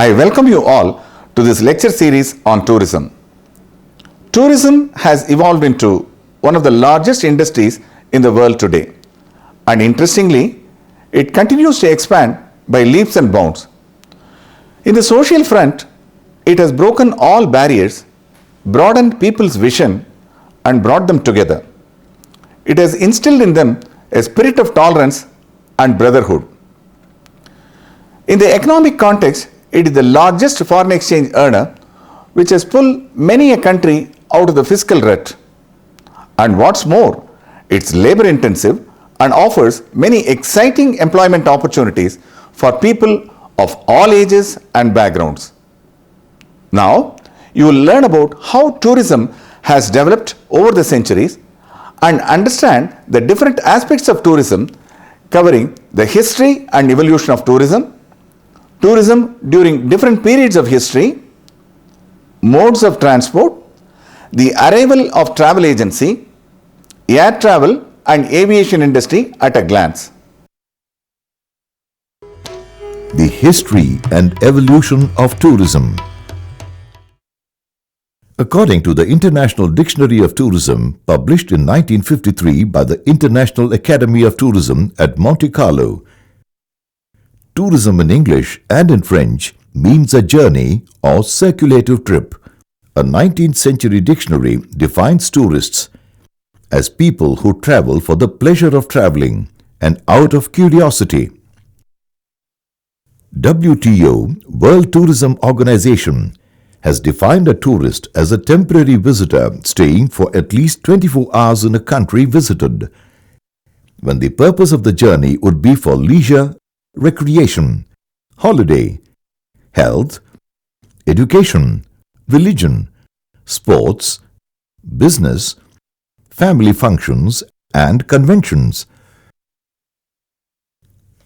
I welcome you all to this lecture series on tourism. Tourism has evolved into one of the largest industries in the world today, and interestingly, it continues to expand by leaps and bounds. In the social front, it has broken all barriers, broadened people's vision, and brought them together. It has instilled in them a spirit of tolerance and brotherhood. In the economic context, it is the largest foreign exchange earner, which has pulled many a country out of the fiscal rut. And what's more, it's labor intensive and offers many exciting employment opportunities for people of all ages and backgrounds. Now, you will learn about how tourism has developed over the centuries and understand the different aspects of tourism, covering the history and evolution of tourism, tourism during different periods of history, modes of transport, the arrival of travel agency, air travel and aviation industry at a glance. The history and evolution of tourism. According to the International Dictionary of Tourism, published in 1953 by the International Academy of Tourism at Monte Carlo, tourism in English and in French means a journey or circulative trip. A 19th century dictionary defines tourists as people who travel for the pleasure of traveling and out of curiosity. WTO, World Tourism Organization, has defined a tourist as a temporary visitor staying for at least 24 hours in a country visited, when the purpose of the journey would be for leisure, recreation, holiday, health, education, religion, sports, business, family functions and conventions.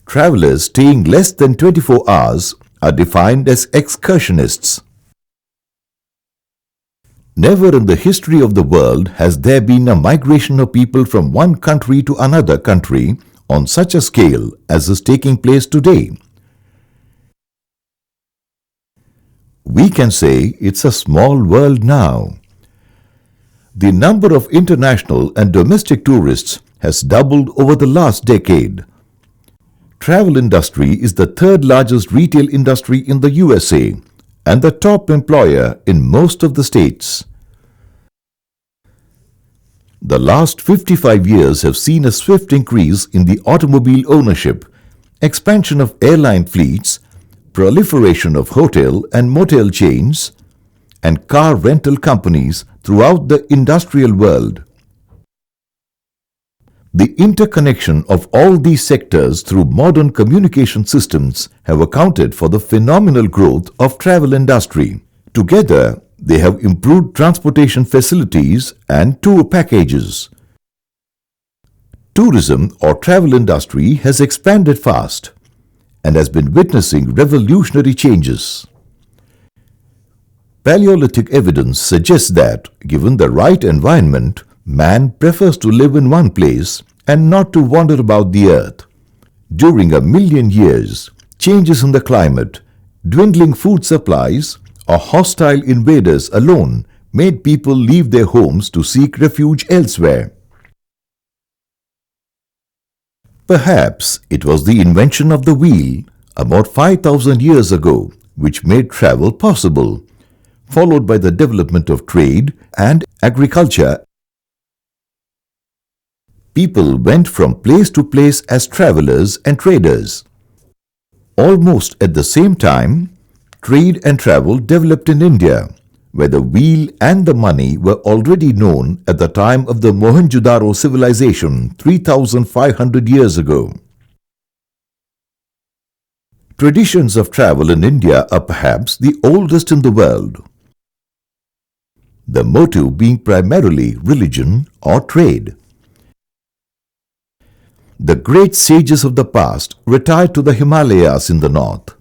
Travelers staying less than 24 hours are defined as excursionists. Never in the history of the world has there been a migration of people from one country to another country on such a scale as is taking place today. We can say it's a small world now. The number of international and domestic tourists has doubled over the last decade. Travel industry is the third largest retail industry in the USA and the top employer in most of the states. The last 55 years have seen a swift increase in the automobile ownership, expansion of airline fleets, proliferation of hotel and motel chains, and car rental companies throughout the industrial world. The interconnection of all these sectors through modern communication systems have accounted for the phenomenal growth of travel industry. Together, they have improved transportation facilities and tour packages. Tourism or travel industry has expanded fast and has been witnessing revolutionary changes. Paleolithic evidence suggests that, given the right environment, man prefers to live in one place and not to wander about the earth. During a million years, changes in the climate, dwindling food supplies, or hostile invaders alone made people leave their homes to seek refuge elsewhere. Perhaps it was the invention of the wheel about 5,000 years ago which made travel possible, followed by the development of trade and agriculture. People went from place to place as travelers and traders. Almost at the same time, trade and travel developed in India, where the wheel and the money were already known at the time of the Mohenjo-daro civilization 3,500 years ago. Traditions of travel in India are perhaps the oldest in the world, the motive being primarily religion or trade. The great sages of the past retired to the Himalayas in the north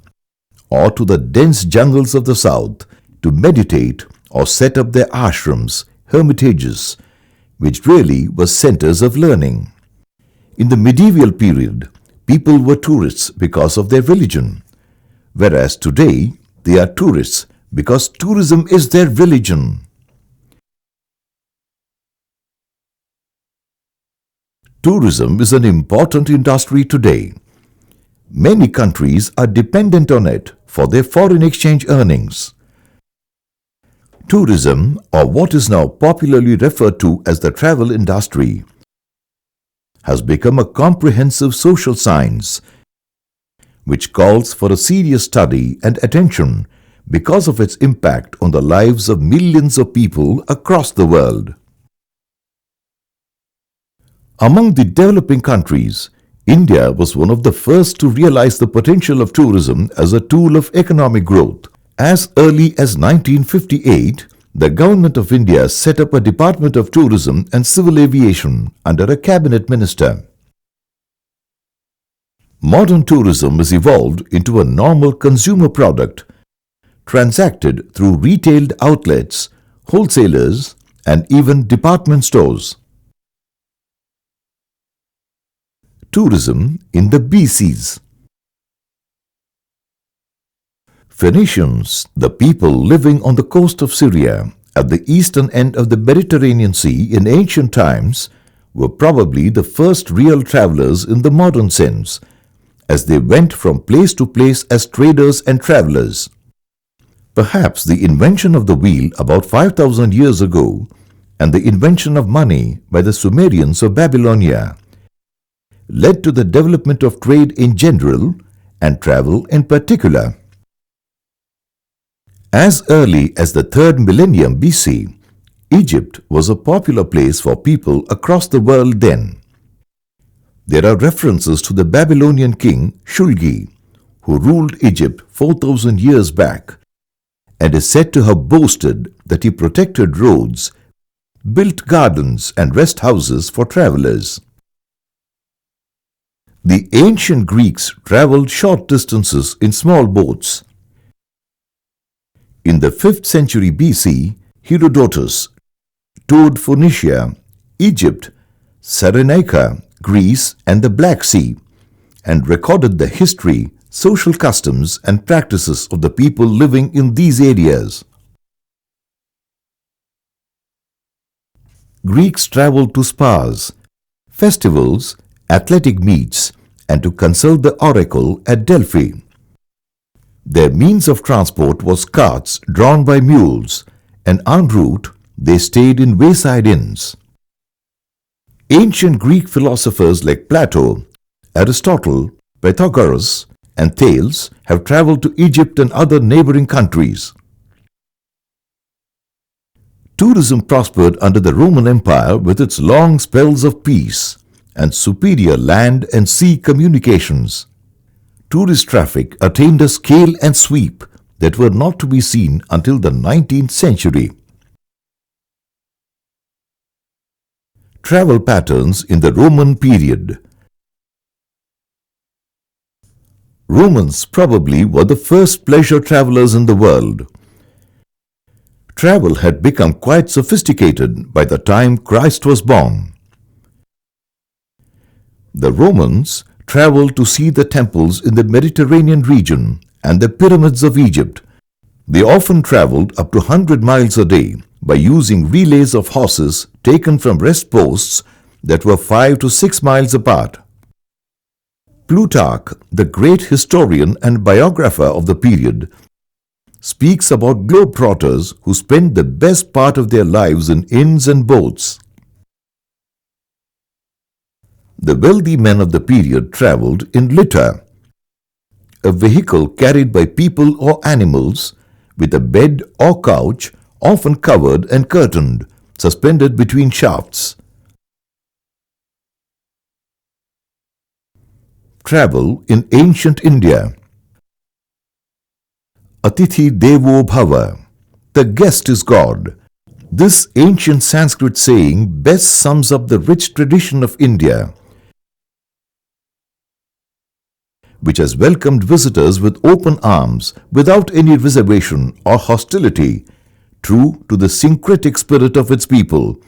or to the dense jungles of the south to meditate or set up their ashrams, hermitages, which really were centers of learning. In the medieval period, people were tourists because of their religion, whereas today They are tourists because tourism is their religion. Tourism is an important industry today. Many countries are dependent on it for their foreign exchange earnings. Tourism, or what is now popularly referred to as the travel industry, has become a comprehensive social science which calls for a serious study and attention because of its impact on the lives of millions of people across the world. Among the developing countries, India was one of the first to realize the potential of tourism as a tool of economic growth. As early as 1958, the Government of India set up a Department of Tourism and Civil Aviation under a cabinet minister. Modern tourism has evolved into a normal consumer product, transacted through retail outlets, wholesalers, and even department stores. Tourism in the BCs. Phoenicians, the people living on the coast of Syria at the eastern end of the Mediterranean Sea in ancient times, were probably the first real travelers in the modern sense, as they went from place to place as traders and travelers. Perhaps the invention of the wheel about 5,000 years ago and the invention of money by the Sumerians of Babylonia led to the development of trade in general and travel in particular. As early as the 3rd millennium BC, Egypt was a popular place for people across the world then. There are references to the Babylonian king Shulgi, who ruled Egypt 4,000 years back, and is said to have boasted that he protected roads, built gardens and rest houses for travelers. The ancient Greeks traveled short distances in small boats. In the 5th century BC, Herodotus toured Phoenicia, Egypt, Cyrenaica, Greece, and the Black Sea, and recorded the history, social customs, and practices of the people living in these areas. Greeks traveled to spas, festivals, athletic meets, and to consult the oracle at Delphi. Their means of transport was carts drawn by mules, and en route they stayed in wayside inns. Ancient Greek philosophers like Plato, Aristotle, Pythagoras, and Thales have traveled to Egypt and other neighboring countries. Tourism prospered under the Roman Empire with its long spells of peace and superior land and sea communications. Tourist traffic attained a scale and sweep that were not to be seen until the 19th century. Travel patterns in the Roman period. Romans probably were the first pleasure travelers in the world. Travel had become quite sophisticated by the time Christ was born. The Romans traveled to see the temples in the Mediterranean region and the pyramids of Egypt. They often traveled up to 100 miles a day by using relays of horses taken from rest posts that were 5 to 6 miles apart. Plutarch, the great historian and biographer of the period, speaks about globetrotters who spent the best part of their lives in inns and boats. The wealthy men of the period traveled in litter, a vehicle carried by people or animals with a bed or couch often covered and curtained, suspended between shafts. Travel in ancient India. Atithi Devo Bhava, the guest is God. This ancient Sanskrit saying best sums up the rich tradition of India, which has welcomed visitors with open arms without any reservation or hostility, true to the syncretic spirit of its people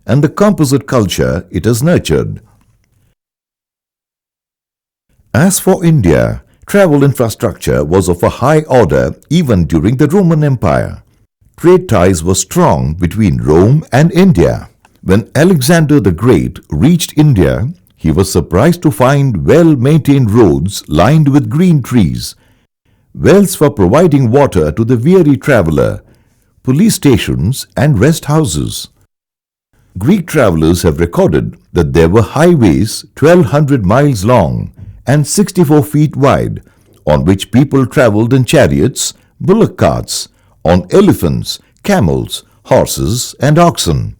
and the composite culture it has nurtured. As for India, Travel infrastructure was of a high order even during the Roman Empire. Trade ties were strong between Rome and India. When Alexander the Great reached India, he was surprised to find well-maintained roads lined with green trees, wells for providing water to the weary traveler, police stations and rest houses. Greek travelers have recorded that there were highways 1,200 miles long and 64 feet wide, on which people traveled in chariots, bullock carts, on elephants, camels, horses and oxen.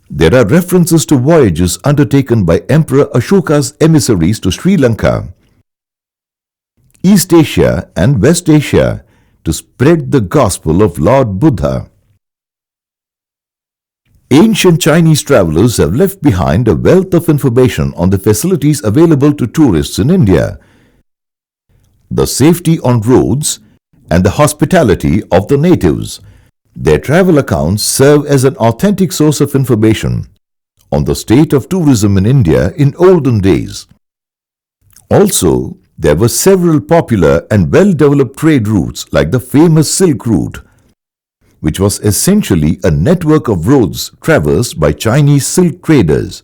There are references to voyages undertaken by Emperor Ashoka's emissaries to Sri Lanka, East Asia and West Asia to spread the gospel of Lord Buddha. Ancient Chinese travelers have left behind a wealth of information on the facilities available to tourists in India, the safety on roads, and the hospitality of the natives. Their travel accounts serve as an authentic source of information on the state of tourism in India in olden days. Also, there were several popular and well-developed trade routes like the famous Silk Route, which was essentially a network of roads traversed by Chinese silk traders.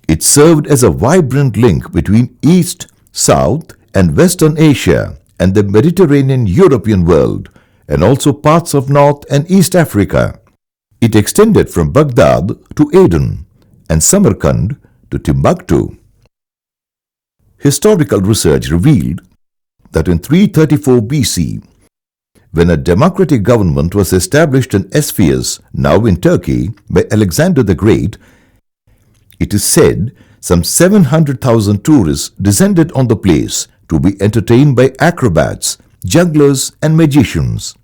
It served as a vibrant link between East, South, and Western Asia and the Mediterranean European world, and also parts of North and East Africa. It extended from Baghdad to Aden and Samarkand to Timbuktu. Historical research revealed that in 334 BC, when a democratic government was established in Ephesus, now in Turkey, by Alexander the Great, it is said some 700,000 tourists descended on the place to be entertained by acrobats, jugglers and magicians.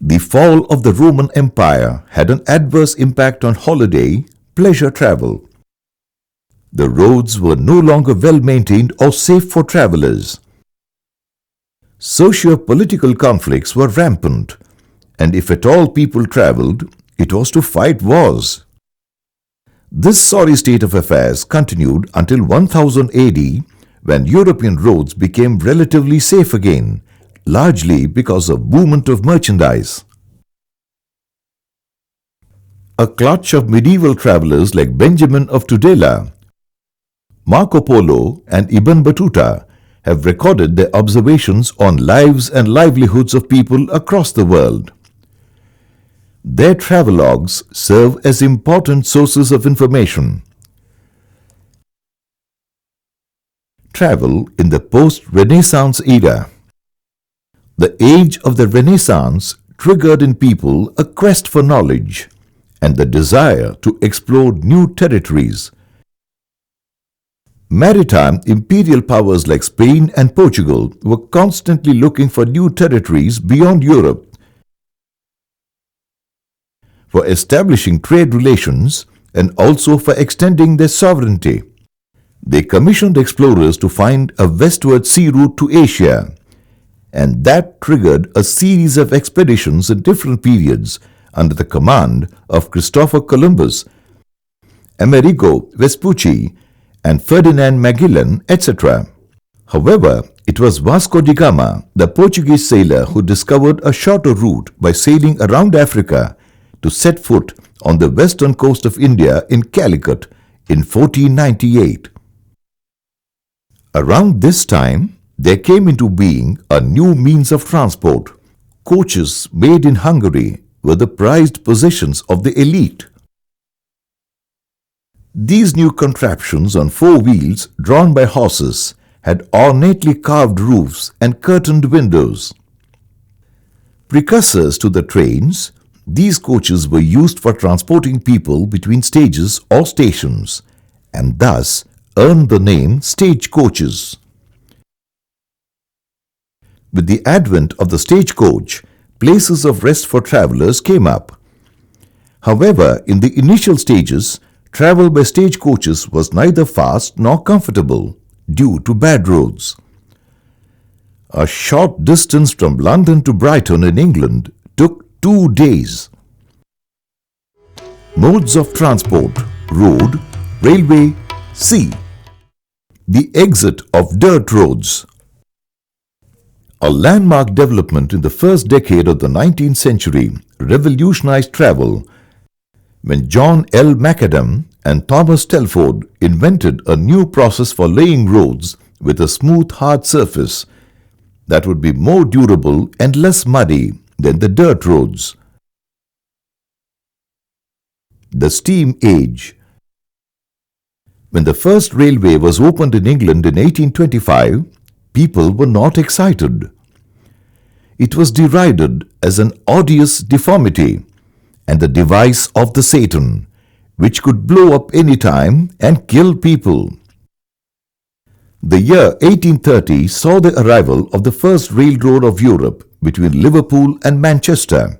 The fall of the Roman Empire had an adverse impact on holiday, pleasure travel. The roads were no longer well maintained or safe for travelers. Socio-political conflicts were rampant, and if at all people travelled, it was to fight wars. This sorry state of affairs continued until 1000 AD, when European roads became relatively safe again, largely because of movement of merchandise. A clutch of medieval travellers like Benjamin of Tudela, Marco Polo and Ibn Battuta have recorded their observations on lives and livelihoods of people across the world. Their travelogues serve as important sources of information. Travel in the post-Renaissance era. The age of the Renaissance triggered in people a quest for knowledge and the desire to explore new territories. Maritime imperial powers like Spain and Portugal were constantly looking for new territories beyond Europe, for establishing trade relations and also for extending their sovereignty. They commissioned explorers to find a westward sea route to Asia, and that triggered a series of expeditions in different periods under the command of Christopher Columbus, Amerigo Vespucci, and Ferdinand Magellan, etc. However, it was Vasco da Gama, the Portuguese sailor, who discovered a shorter route by sailing around Africa to set foot on the western coast of India in Calicut in 1498. Around this time, there came into being a new means of transport. Coaches made in Hungary were the prized possessions of the elite. These new contraptions on four wheels drawn by horses had ornately carved roofs and curtained windows. Precursors to the trains, these coaches were used for transporting people between stages or stations, and thus earned the name stagecoaches. With the advent of the stagecoach, places of rest for travelers came up. However, in the initial stages, travel by stagecoaches was neither fast nor comfortable due to bad roads. A short distance from London to Brighton in England took 2 days. Modes of transport: road, railway, sea. The exit of dirt roads. A landmark development in the first decade of the 19th century revolutionized travel when John L. Macadam and Thomas Telford invented a new process for laying roads with a smooth hard surface that would be more durable and less muddy than the dirt roads. The steam age. When the first railway was opened in England in 1825, people were not excited. It was derided as an odious deformity and the device of the Satan, which could blow up any time and kill people. The year 1830 saw the arrival of the first railroad of Europe between Liverpool and Manchester.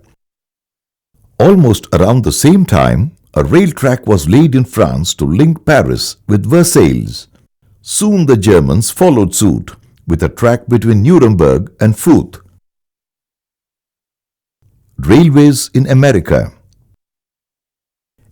Almost around the same time, a rail track was laid in France to link Paris with Versailles. Soon the Germans followed suit with a track between Nuremberg and Fürth. Railways in America.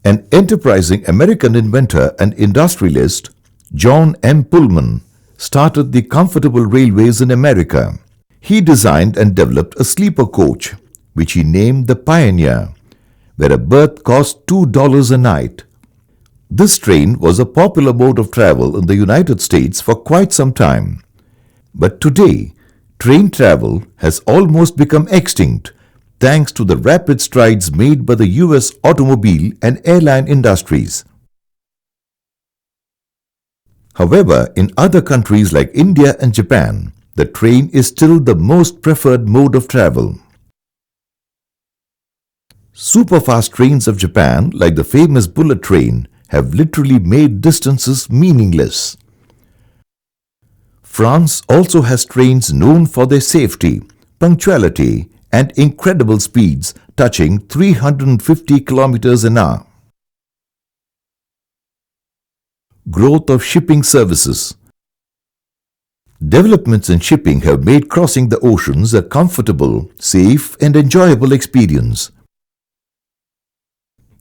An enterprising American inventor and industrialist, John M. Pullman, started the comfortable railways in America. He designed and developed a sleeper coach, which he named the Pioneer, where a berth cost $2 a night. This train was a popular mode of travel in the United States for quite some time. But today, train travel has almost become extinct thanks to the rapid strides made by the US automobile and airline industries. However, in other countries like India and Japan, the train is still the most preferred mode of travel. Superfast trains of Japan, like the famous bullet train, have literally made distances meaningless. France also has trains known for their safety, punctuality, and incredible speeds touching 350 kilometers an hour. Growth of shipping services. Developments in shipping have made crossing the oceans a comfortable, safe, and enjoyable experience.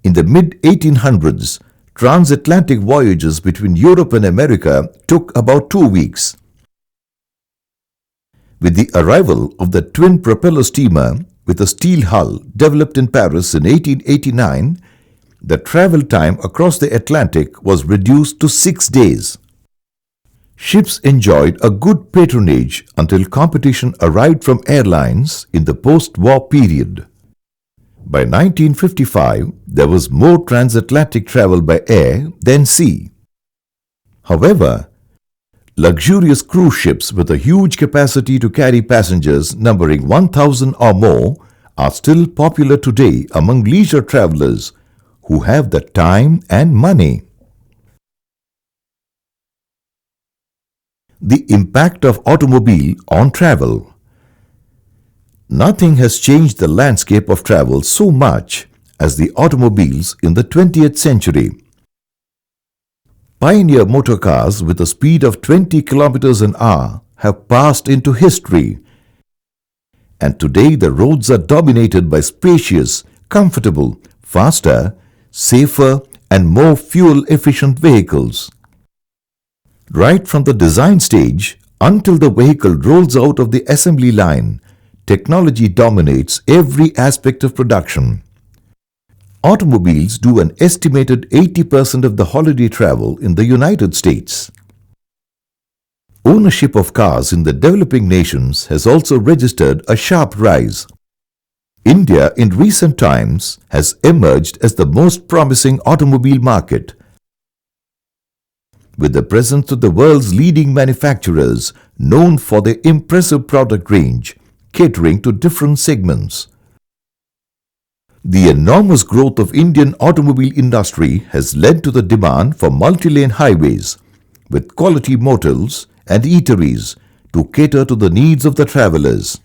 In the mid-1800s, transatlantic voyages between Europe and America took about 2 weeks. With the arrival of the twin propeller steamer with a steel hull developed in Paris in 1889, the travel time across the Atlantic was reduced to 6 days. Ships enjoyed a good patronage until competition arrived from airlines in the post-war period. By 1955, there was more transatlantic travel by air than sea. However, luxurious cruise ships with a huge capacity to carry passengers numbering 1,000 or more are still popular today among leisure travelers who have the time and money. The impact of automobile on travel. Nothing has changed the landscape of travel so much as the automobiles in the 20th century. Pioneer motor cars with a speed of 20 kilometers an hour have passed into history, and today the roads are dominated by spacious, comfortable, faster, safer, and more fuel-efficient vehicles. Right from the design stage until the vehicle rolls out of the assembly line, technology dominates every aspect of production. Automobiles do an estimated 80% of the holiday travel in the United States. Ownership of cars in the developing nations has also registered a sharp rise. India in recent times has emerged as the most promising automobile market, with the presence of the world's leading manufacturers known for their impressive product range, catering to different segments. The enormous growth of Indian automobile industry has led to the demand for multi-lane highways with quality motels and eateries to cater to the needs of the travelers.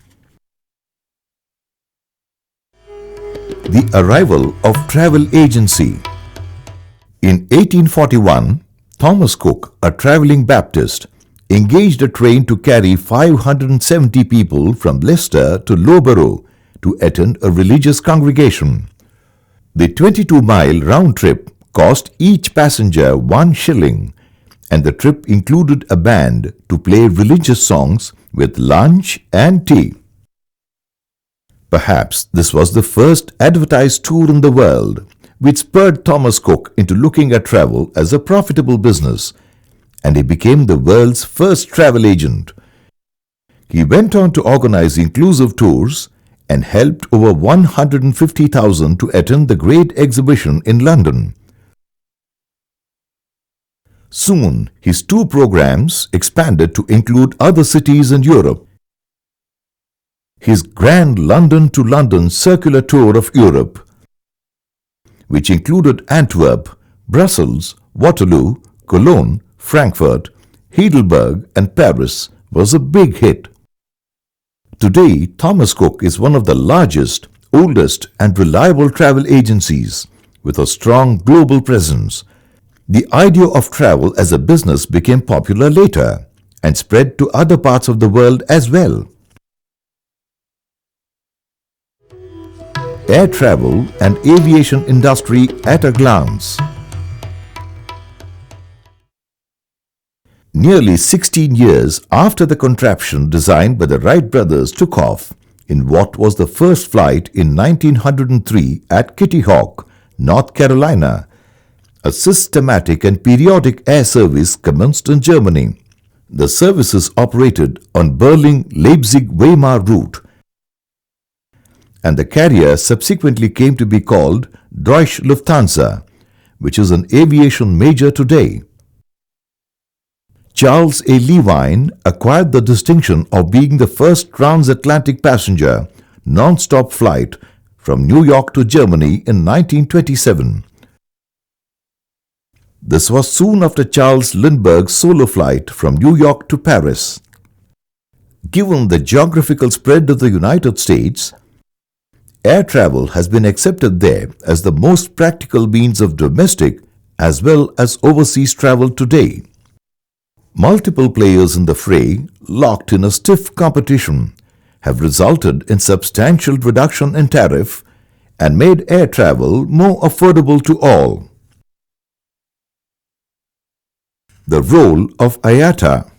The arrival of travel agency. In 1841, Thomas Cook, a traveling Baptist, engaged a train to carry 570 people from Leicester to Loughborough to attend a religious congregation. The 22-mile round trip cost each passenger 1 shilling, and the trip included a band to play religious songs with lunch and tea. Perhaps this was the first advertised tour in the world, which spurred Thomas Cook into looking at travel as a profitable business, and he became the world's first travel agent. He went on to organize inclusive tours and helped over 150,000 to attend the Great Exhibition in London. Soon, his tour programs expanded to include other cities in Europe. His Grand London to London Circular Tour of Europe, which included Antwerp, Brussels, Waterloo, Cologne, Frankfurt, Heidelberg and Paris, was a big hit. Today, Thomas Cook is one of the largest, oldest and reliable travel agencies with a strong global presence. The idea of travel as a business became popular later and spread to other parts of the world as well. Air travel and aviation industry at a glance. Nearly 16 years after the contraption designed by the Wright brothers took off in what was the first flight in 1903 at Kitty Hawk, North Carolina, a systematic and periodic air service commenced in Germany. The services operated on Berlin-Leipzig-Weimar route, and the carrier subsequently came to be called Deutsche Lufthansa, which is an aviation major today. Charles A. Levine acquired the distinction of being the first transatlantic passenger non-stop flight from New York to Germany in 1927. This was soon after Charles Lindbergh's solo flight from New York to Paris. Given the geographical spread of the United States, air travel has been accepted there as the most practical means of domestic as well as overseas travel today. Multiple players in the fray, locked in a stiff competition, have resulted in substantial reduction in tariff and made air travel more affordable to all. The role of IATA.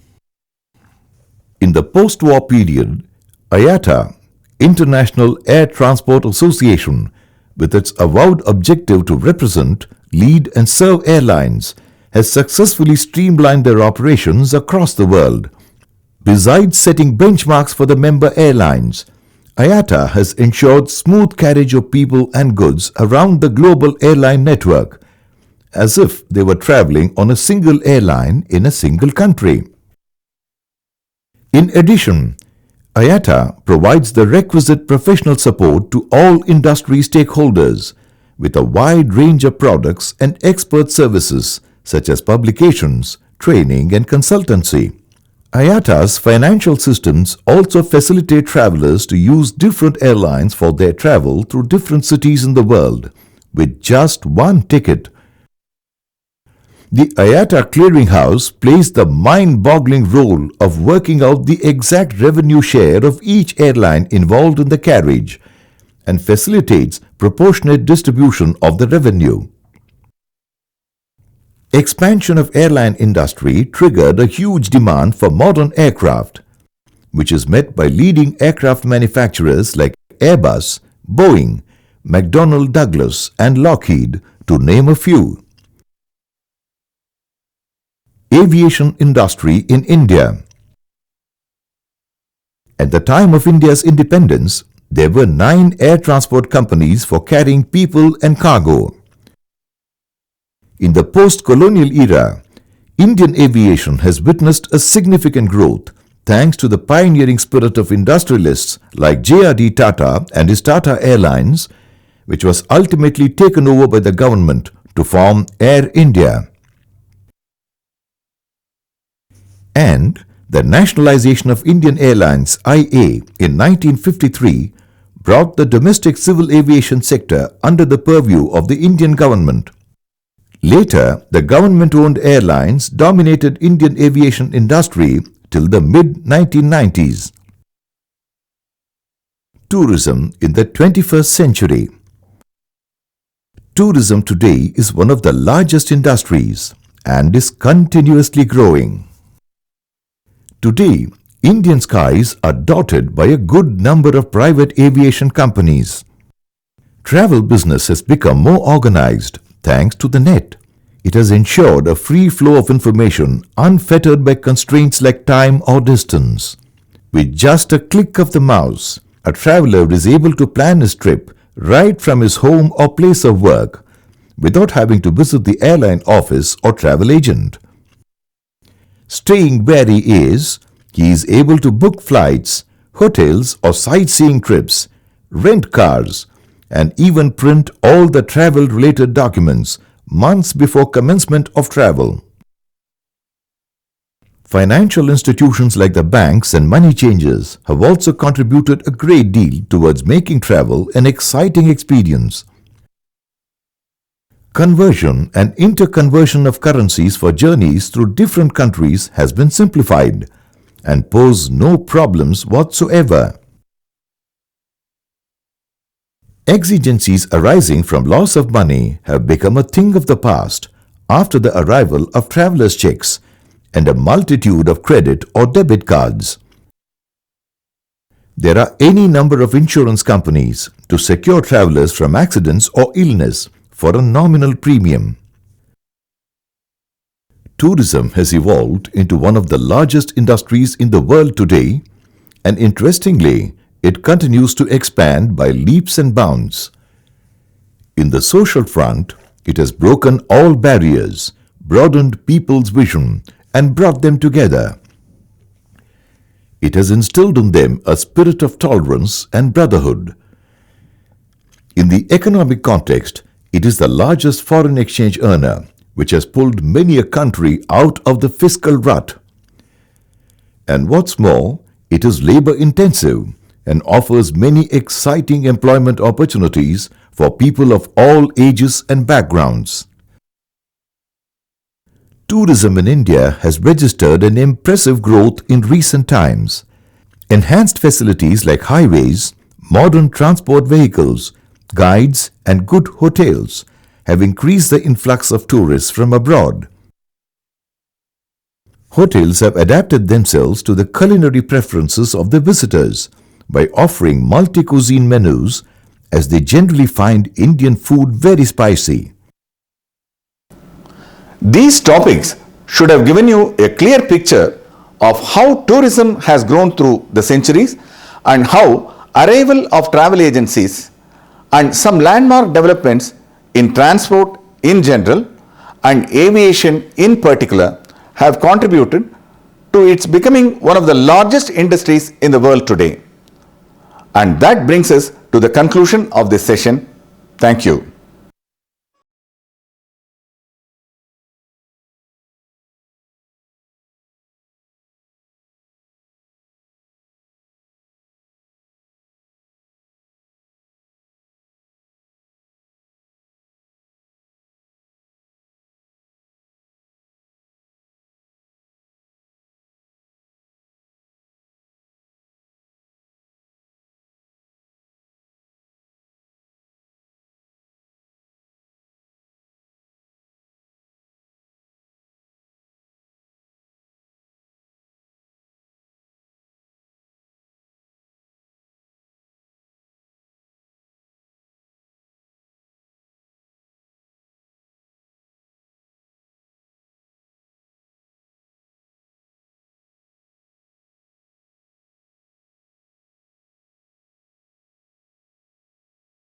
In the post-war period, IATA, International Air Transport Association, with its avowed objective to represent, lead and serve airlines, has successfully streamlined their operations across the world. Besides setting benchmarks for the member airlines, IATA has ensured smooth carriage of people and goods around the global airline network, as if they were traveling on a single airline in a single country. In addition, IATA provides the requisite professional support to all industry stakeholders with a wide range of products and expert services such as publications, training and consultancy. IATA's financial systems also facilitate travelers to use different airlines for their travel through different cities in the world with just one ticket. The IATA clearinghouse plays the mind-boggling role of working out the exact revenue share of each airline involved in the carriage and facilitates proportionate distribution of the revenue. Expansion of airline industry triggered a huge demand for modern aircraft, which is met by leading aircraft manufacturers like Airbus, Boeing, McDonnell Douglas and Lockheed, to name a few. Aviation industry in India. At the time of India's independence, there were 9 air transport companies for carrying people and cargo. In the post-colonial era, Indian aviation has witnessed a significant growth thanks to the pioneering spirit of industrialists like J.R.D. Tata and his Tata Airlines, which was ultimately taken over by the government to form Air India. And the nationalization of Indian Airlines IA in 1953 brought the domestic civil aviation sector under the purview of the Indian government. Later, the government-owned airlines dominated Indian aviation industry till the mid-1990s. Tourism in the 21st century. Tourism today is one of the largest industries, and is continuously growing. Today, Indian skies are dotted by a good number of private aviation companies. Travel business has become more organized thanks to the net. It has ensured a free flow of information unfettered by constraints like time or distance. With just a click of the mouse, a traveler is able to plan his trip right from his home or place of work without having to visit the airline office or travel agent. Staying where he is able to book flights, hotels or sightseeing trips, rent cars, and even print all the travel-related documents months before commencement of travel. Financial institutions like the banks and money changers have also contributed a great deal towards making travel an exciting experience. Conversion and interconversion of currencies for journeys through different countries has been simplified and pose no problems whatsoever. Exigencies arising from loss of money have become a thing of the past after the arrival of travelers' checks and a multitude of credit or debit cards. There are any number of insurance companies to secure travelers from accidents or illness for a nominal premium. Tourism has evolved into one of the largest industries in the world today, and interestingly, it continues to expand by leaps and bounds. In the social front, it has broken all barriers, broadened people's vision, and brought them together. It has instilled in them a spirit of tolerance and brotherhood. In the economic context, it is the largest foreign exchange earner, which has pulled many a country out of the fiscal rut. And what's more, it is labor-intensive and offers many exciting employment opportunities for people of all ages and backgrounds. Tourism in India has registered an impressive growth in recent times. Enhanced facilities like highways, modern transport vehicles, guides, and good hotels have increased the influx of tourists from abroad. Hotels have adapted themselves to the culinary preferences of the visitors by offering multi-cuisine menus, as they generally find Indian food very spicy. These topics should have given you a clear picture of how tourism has grown through the centuries and how arrival of travel agencies and some landmark developments in transport in general and aviation in particular have contributed to its becoming one of the largest industries in the world today. And that brings us to the conclusion of this session. Thank you.